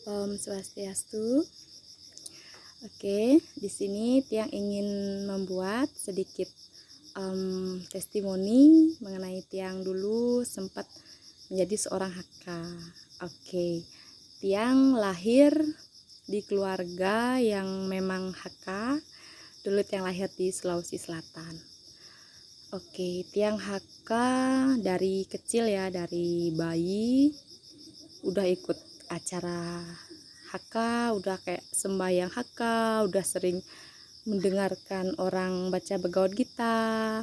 Om Swastiastu. Oke, di sini Tiang ingin membuat sedikit testimoni mengenai Tiang dulu sempat menjadi seorang Hakka. Oke, Tiang lahir di keluarga yang memang Hakka. Dulu Tiang lahir di Sulawesi Selatan. Oke, Tiang Hakka dari kecil ya, dari bayi udah ikut acara Hakka, udah kayak sembahyang Hakka, udah sering mendengarkan orang baca Bhagavad Gita,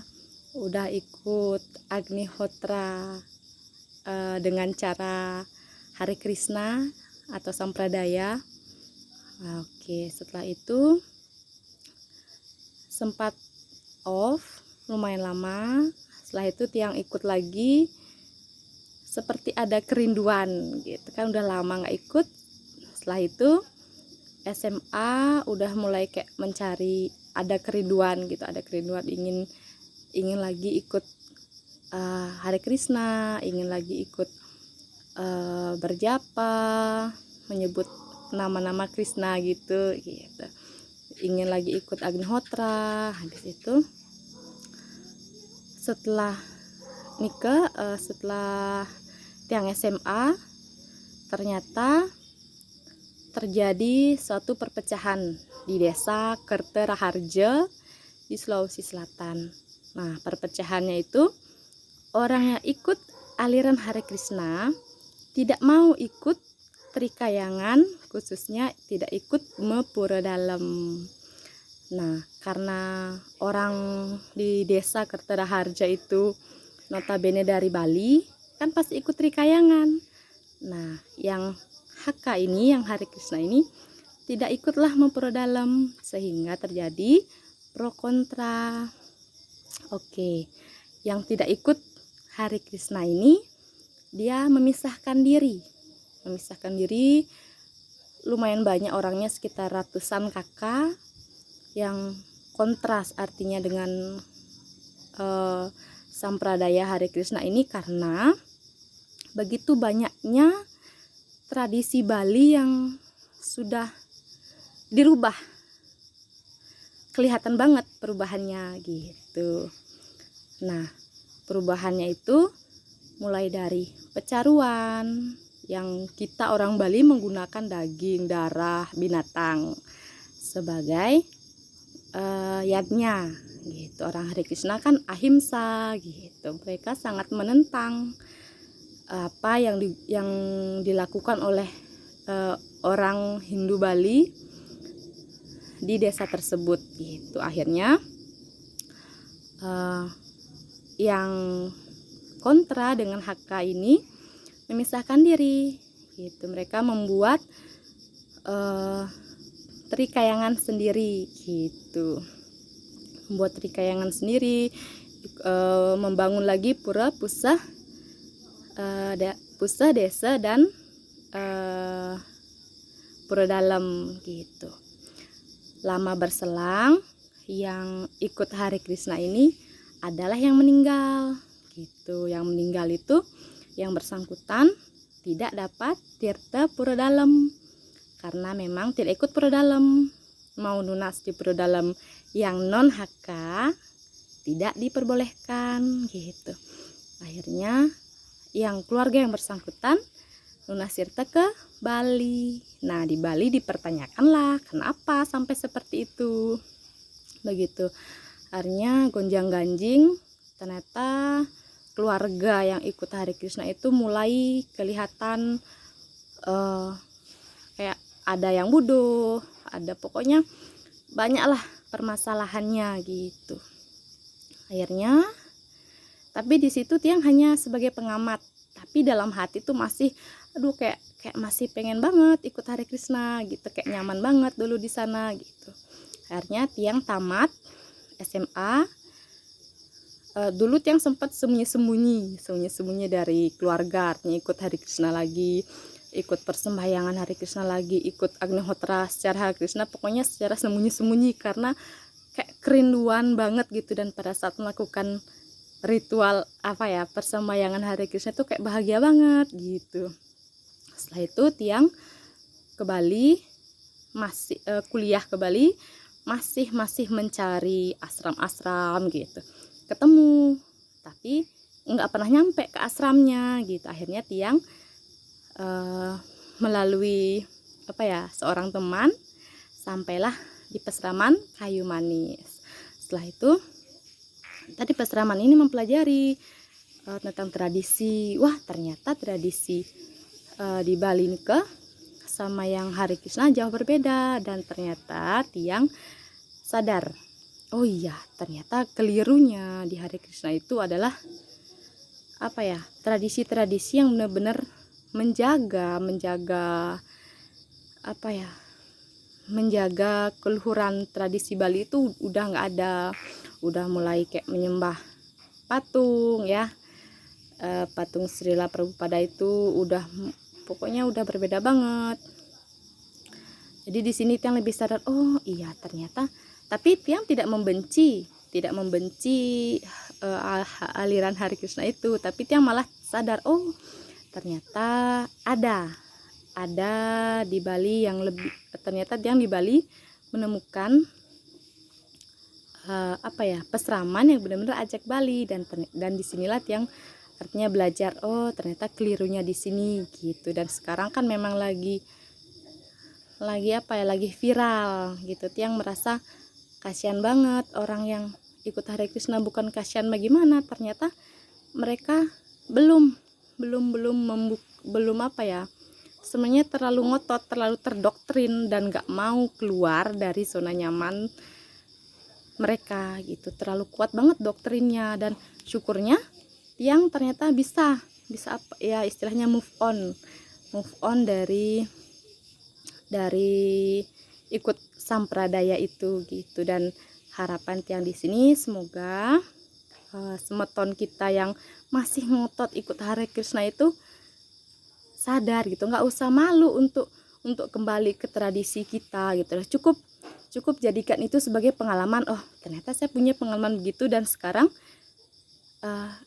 udah ikut Agnihotra dengan cara Hare Krishna atau Sampradaya. Oke, setelah itu sempat off lumayan lama. Setelah itu Tiang ikut lagi, seperti ada kerinduan gitu kan, udah lama nggak ikut. Setelah itu SMA udah mulai kayak mencari, ada kerinduan gitu, ada kerinduan ingin lagi ikut Hare Krishna, ingin lagi ikut berjapa, menyebut nama-nama Krishna gitu, ingin lagi ikut Agnihotra. Habis itu setelah nikah, setelah Tiang SMA, ternyata terjadi suatu perpecahan di desa Kerteraharja di Sulawesi Selatan. Nah, perpecahannya itu orang yang ikut aliran Hare Krishna tidak mau ikut Trikayangan, khususnya tidak ikut Mepura Dalam. Nah, karena orang di desa Kerteraharja itu notabene dari Bali, kan pasti ikut Trikayangan. Nah, yang Hakka ini, yang Hare Krishna ini tidak ikutlah Mempura Dalam, sehingga terjadi pro kontra. Oke, yang tidak ikut Hare Krishna ini dia memisahkan diri. Lumayan banyak orangnya, sekitar ratusan kakak yang kontras artinya dengan Sampradaya Hare Krishna ini, karena begitu banyaknya tradisi Bali yang sudah dirubah, kelihatan banget perubahannya gitu. Nah, perubahannya itu mulai dari pecaruan, yang kita orang Bali menggunakan daging, darah binatang sebagai yadnya gitu. Orang Hare Krishna kan ahimsa gitu, mereka sangat menentang apa yang dilakukan oleh orang Hindu Bali di desa tersebut gitu. Akhirnya yang kontra dengan Hakka ini memisahkan diri gitu. Mereka membuat Trikayangan sendiri gitu, membangun lagi pura pusah desa dan Pura Dalam gitu. Lama berselang, yang ikut Hare Krishna ini adalah yang meninggal gitu. Yang meninggal itu yang bersangkutan tidak dapat tirta Pura Dalam, karena memang tidak ikut Pura Dalam. Mau nunas di Pura Dalam yang non Hakka tidak diperbolehkan gitu. Akhirnya yang keluarga yang bersangkutan lunas tirta ke Bali. Nah, di Bali dipertanyakanlah kenapa sampai seperti itu. Begitu. Akhirnya gonjang-ganjing, ternyata keluarga yang ikut Hare Krishna itu mulai kelihatan kayak ada yang bodoh, ada pokoknya banyaklah permasalahannya gitu. Akhirnya, tapi di situ Tiang hanya sebagai pengamat, tapi dalam hati tuh masih kayak masih pengen banget ikut Hare Krishna gitu, kayak nyaman banget dulu di sana gitu. Akhirnya Tiang tamat SMA. Dulu Tiang sempat sembunyi-sembunyi dari keluarga, artinya ikut Hare Krishna lagi, ikut persembahyangan Hare Krishna lagi, ikut Agnihotra secara Hare Krishna, pokoknya secara sembunyi-sembunyi karena kayak kerinduan banget gitu. Dan pada saat melakukan ritual persembahyangan Hare Krishna tuh kayak bahagia banget gitu. Setelah itu Tiang ke Bali, masih kuliah ke Bali, masih mencari asram-asram gitu. Ketemu, tapi nggak pernah nyampe ke asramnya gitu. Akhirnya Tiang melalui seorang teman sampailah di Pesraman Kayu Manis. Setelah itu tadi Pesraman ini mempelajari tentang tradisi. Wah, ternyata tradisi di Bali ini sama yang Hare Krishna jauh berbeda, dan ternyata Tiang sadar, oh iya, ternyata kelirunya di Hare Krishna itu adalah tradisi-tradisi yang benar-benar menjaga keluhuran tradisi Bali itu udah nggak ada, udah mulai kayak menyembah patung ya, patung Srila Prabhupada itu pokoknya udah berbeda banget. Jadi di sini Tiang lebih sadar, oh iya ternyata, tapi Tiang tidak membenci aliran Hare Krishna itu, tapi Tiang malah sadar, oh ternyata ada di Bali yang lebih, ternyata Tiang di Bali menemukan pesraman yang benar-benar ajak Bali, dan disinilah Tiang artinya belajar, oh ternyata kelirunya di sini gitu. Dan sekarang kan memang lagi viral gitu. Tiang merasa kasihan banget orang yang ikut Hare Krishna, bukan kasihan bagaimana, ternyata mereka belum sebenarnya terlalu ngotot, terlalu terdoktrin, dan gak mau keluar dari zona nyaman mereka gitu. Terlalu kuat banget doktrinnya, dan syukurnya Tiang ternyata bisa istilahnya move on dari ikut sampradaya itu gitu. Dan harapan Tiang di sini semoga semeton kita yang masih ngotot ikut Hare Krishna itu sadar gitu, nggak usah malu untuk kembali ke tradisi kita gitu. Cukup jadikan itu sebagai pengalaman, oh ternyata saya punya pengalaman begitu, dan sekarang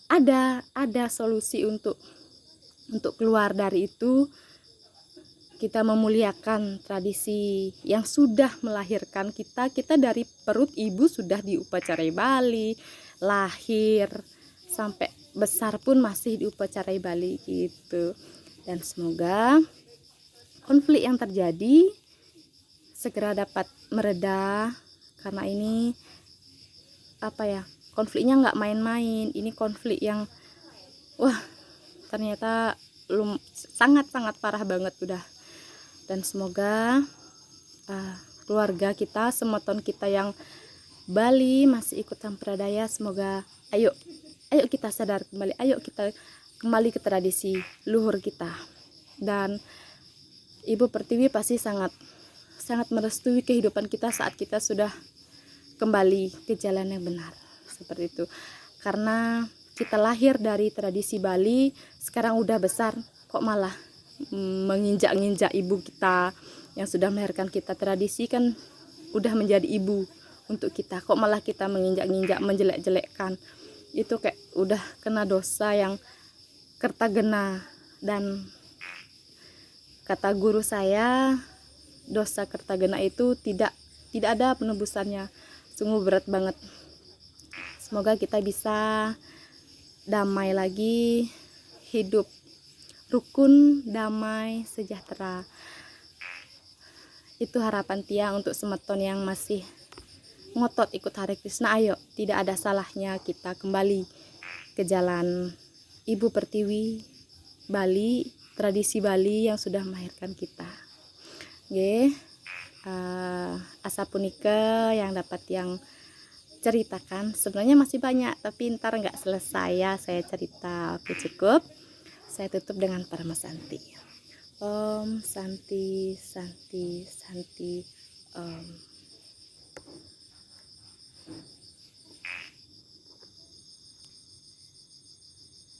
ada solusi untuk keluar dari itu. Kita memuliakan tradisi yang sudah melahirkan kita dari perut ibu sudah diupacarai Bali, lahir sampai besar pun masih diupacarai Bali gitu. Dan semoga konflik yang terjadi segera dapat mereda, karena ini konfliknya nggak main-main. Ini konflik yang ternyata sangat parah banget udah. Dan semoga keluarga kita, semeton kita yang Bali masih ikut sampradaya, semoga ayo kita sadar kembali, ayo kita kembali ke tradisi luhur kita. Dan Ibu Pertiwi pasti sangat merestui kehidupan kita saat kita sudah kembali ke jalan yang benar seperti itu. Karena kita lahir dari tradisi Bali, sekarang udah besar kok malah menginjak-injak ibu kita yang sudah melahirkan kita. Tradisi kan udah menjadi ibu untuk kita, kok malah kita menginjak-injak, menjelek-jelekkan. Itu kayak udah kena dosa yang kertagena. Dan kata guru saya, dosa kertagena itu tidak ada penebusannya, sungguh berat banget. Semoga kita bisa damai lagi, hidup rukun, damai, sejahtera. Itu harapan Tiang untuk semeton yang masih ngotot ikut Hare Krishna. Ayo, tidak ada salahnya kita kembali ke jalan Ibu Pertiwi Bali, tradisi Bali yang sudah melahirkan kita. Asa punika yang dapat yang ceritakan. Sebenarnya masih banyak, tapi ntar nggak selesai ya saya cerita. Oke, cukup. Saya tutup dengan Paramasanti. Om Santi Santi Santi Om.